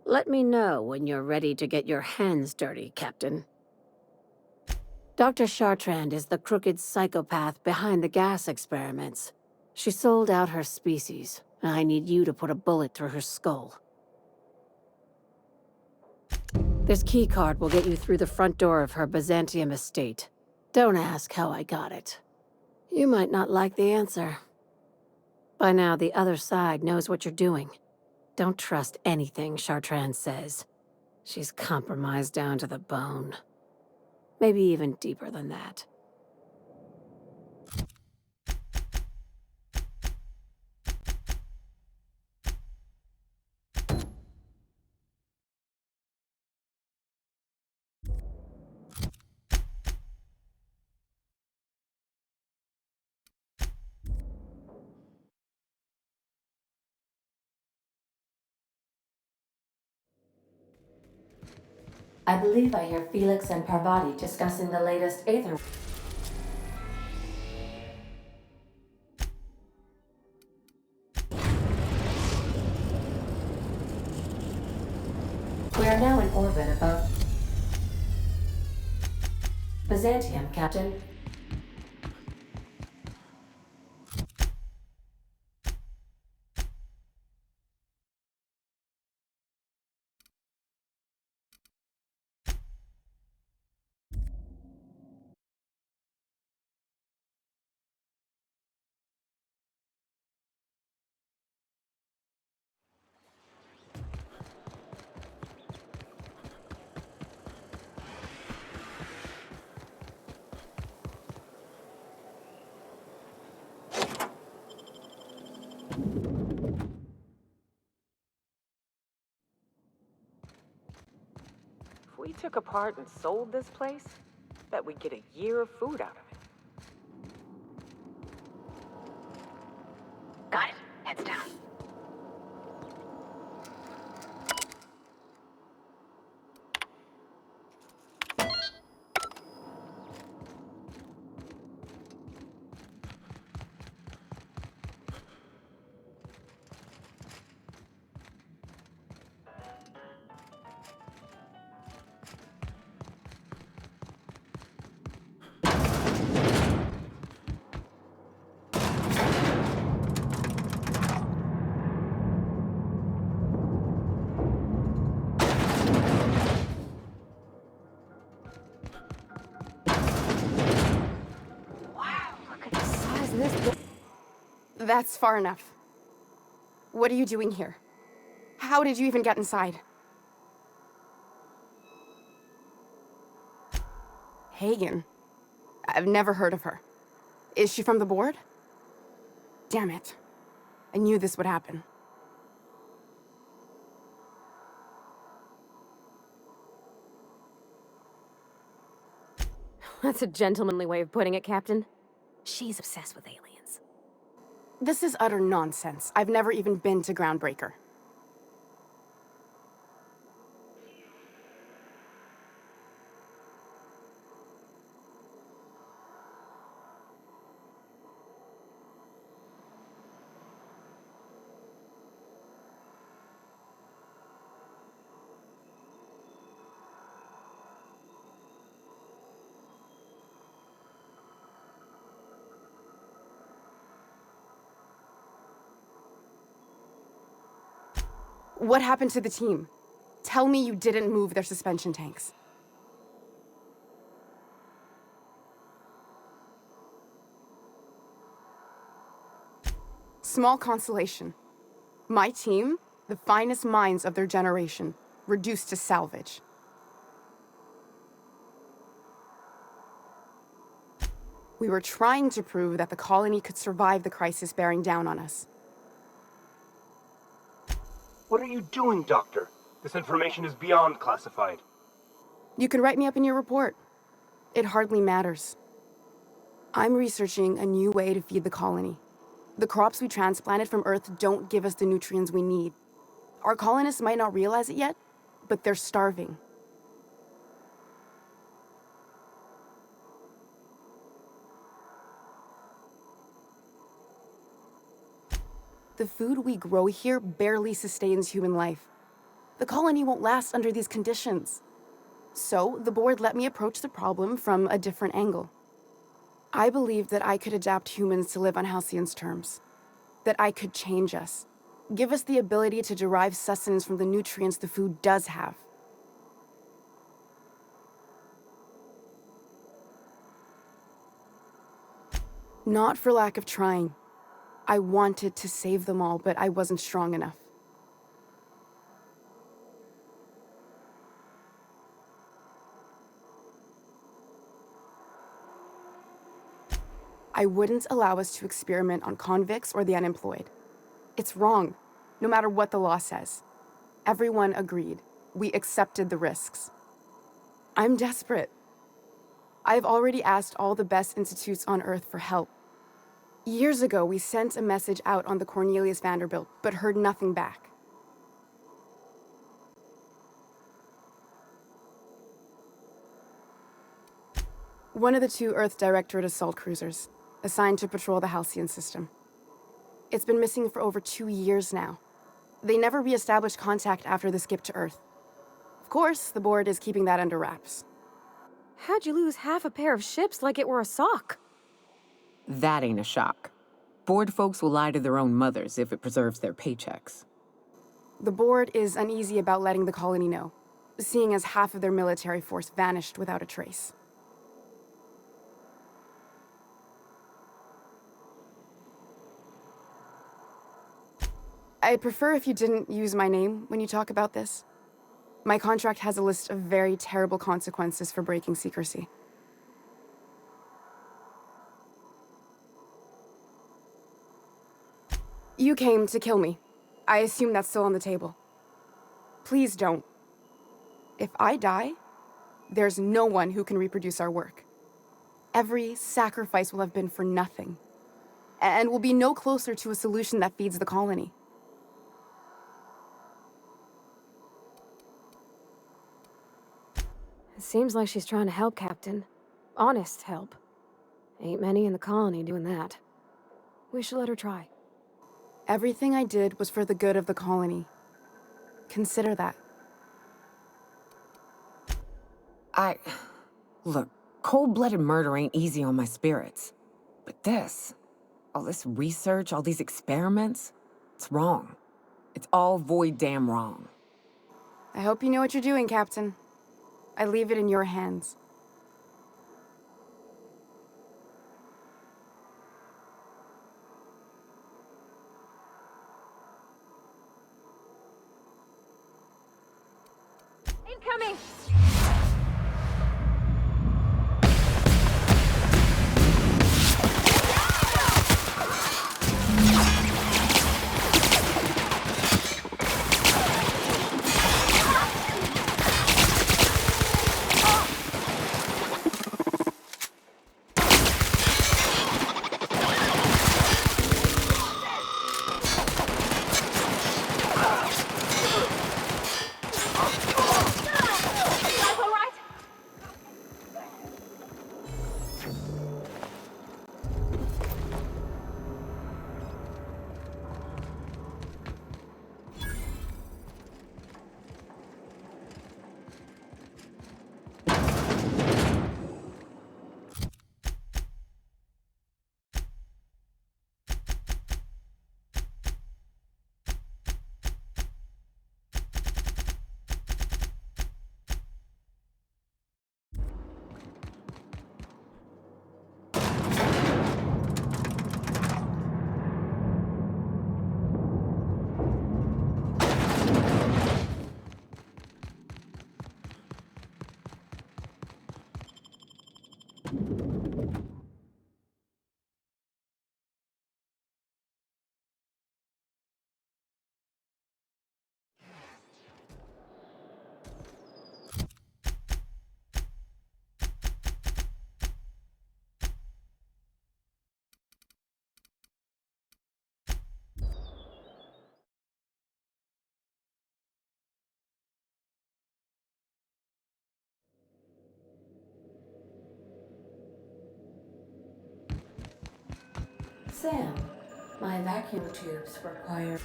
Let me know when you're ready to get your hands dirty, Captain. Dr. Chartrand is the crooked psychopath behind the gas experiments. She sold out her species, and I need you to put a bullet through her skull. This keycard will get you through the front door of her Byzantium estate. Don't ask how I got it. You might not like the answer. By now, the other side knows what you're doing. Don't trust anything Chartrand says. She's compromised down to the bone. Maybe even deeper than that. I believe I hear Felix and Parvati discussing the latest Aether. We are now in orbit above Byzantium, Captain. If we took apart and sold this place, bet we'd get a year of food out of it. Got it. Heads down. That's far enough. What are you doing here? How did you even get inside? Hagen? I've never heard of her. Is she from the board? Damn it. I knew this would happen. That's a gentlemanly way of putting it, Captain. She's obsessed with aliens. This is utter nonsense. I've never even been to Groundbreaker. What happened to the team? Tell me you didn't move their suspension tanks. Small consolation. My team, the finest minds of their generation, reduced to salvage. We were trying to prove that the colony could survive the crisis bearing down on us. What are you doing, Doctor? This information is beyond classified. You can write me up in your report. It hardly matters. I'm researching a new way to feed the colony. The crops we transplanted from Earth don't give us the nutrients we need. Our colonists might not realize it yet, but they're starving. The food we grow here barely sustains human life. The colony won't last under these conditions. So, the board let me approach the problem from a different angle. I believed that I could adapt humans to live on Halcyon's terms. That I could change us. Give us the ability to derive sustenance from the nutrients the food does have. Not for lack of trying. I wanted to save them all, but I wasn't strong enough. I wouldn't allow us to experiment on convicts or the unemployed. It's wrong, no matter what the law says. Everyone agreed. We accepted the risks. I'm desperate. I've already asked all the best institutes on Earth for help. Years ago, we sent a message out on the Cornelius Vanderbilt, but heard nothing back. One of the two Earth Directorate assault cruisers, assigned to patrol the Halcyon system. It's been missing for over 2 years now. They never re-established contact after the skip to Earth. Of course, the board is keeping that under wraps. How'd you lose half a pair of ships like it were a sock? That ain't a shock. Board folks will lie to their own mothers if it preserves their paychecks. The board is uneasy about letting the colony know, seeing as half of their military force vanished without a trace. I'd prefer if you didn't use my name when you talk about this. My contract has a list of very terrible consequences for breaking secrecy. You came to kill me. I assume that's still on the table. Please don't. If I die, there's no one who can reproduce our work. Every sacrifice will have been for nothing. And we'll be no closer to a solution that feeds the colony. It seems like she's trying to help, Captain. Honest help. Ain't many in the colony doing that. We should let her try. Everything I did was for the good of the colony. Consider that. Look, cold-blooded murder ain't easy on my spirits. But this, all this research, all these experiments, it's wrong. It's all void damn wrong. I hope you know what you're doing, Captain. I leave it in your hands. Incoming! Sam, my vacuum tubes require...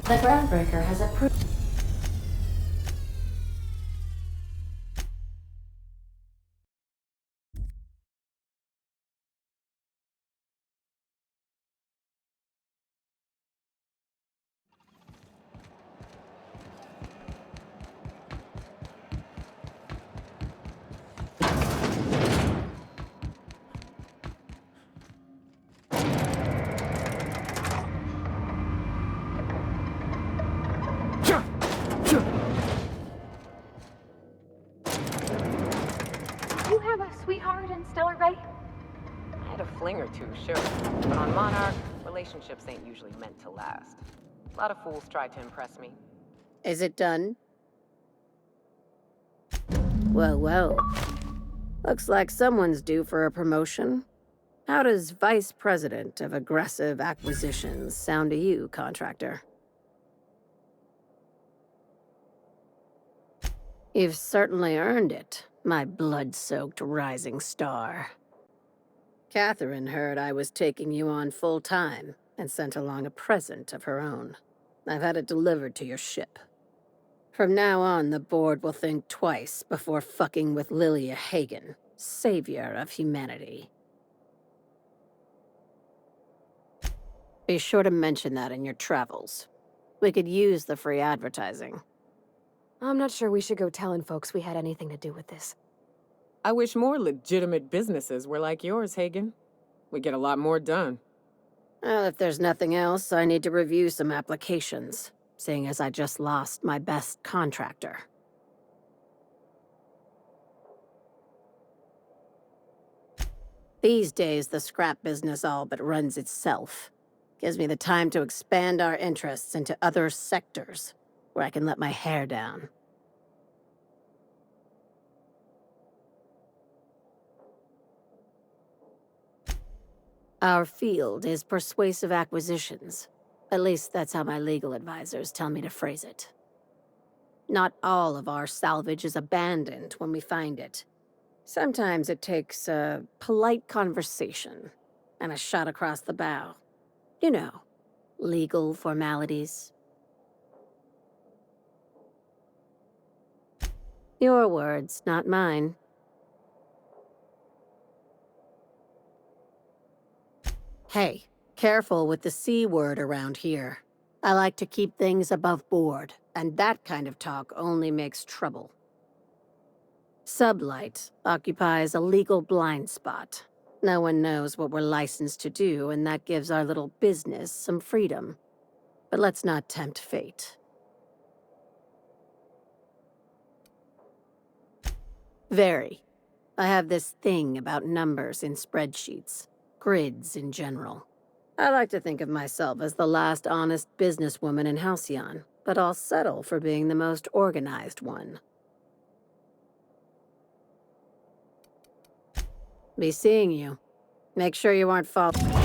The groundbreaker has approved. You have a sweetheart in Stellar Ray? I had a fling or two, sure. But on Monarch, relationships ain't usually meant to last. A lot of fools tried to impress me. Is it done? Whoa, whoa. Looks like someone's due for a promotion. How does Vice President of Aggressive Acquisitions sound to you, contractor? You've certainly earned it, my blood-soaked rising star. Catherine heard I was taking you on full-time and sent along a present of her own. I've had it delivered to your ship. From now on, the board will think twice before fucking with Lilia Hagen, savior of humanity. Be sure to mention that in your travels. We could use the free advertising. I'm not sure we should go telling folks we had anything to do with this. I wish more legitimate businesses were like yours, Hagen. We get a lot more done. Well, if there's nothing else, I need to review some applications, seeing as I just lost my best contractor. These days, the scrap business all but runs itself. Gives me the time to expand our interests into other sectors, where I can let my hair down. Our field is persuasive acquisitions. At least that's how my legal advisors tell me to phrase it. Not all of our salvage is abandoned when we find it. Sometimes it takes a polite conversation and a shot across the bow. You know, legal formalities. Your words, not mine. Hey, careful with the C word around here. I like to keep things above board, and that kind of talk only makes trouble. Sublight occupies a legal blind spot. No one knows what we're licensed to do, and that gives our little business some freedom. But let's not tempt fate. Very. I have this thing about numbers in spreadsheets, grids in general. I like to think of myself as the last honest businesswoman in Halcyon, but I'll settle for being the most organized one. Be seeing you. Make sure you aren't following.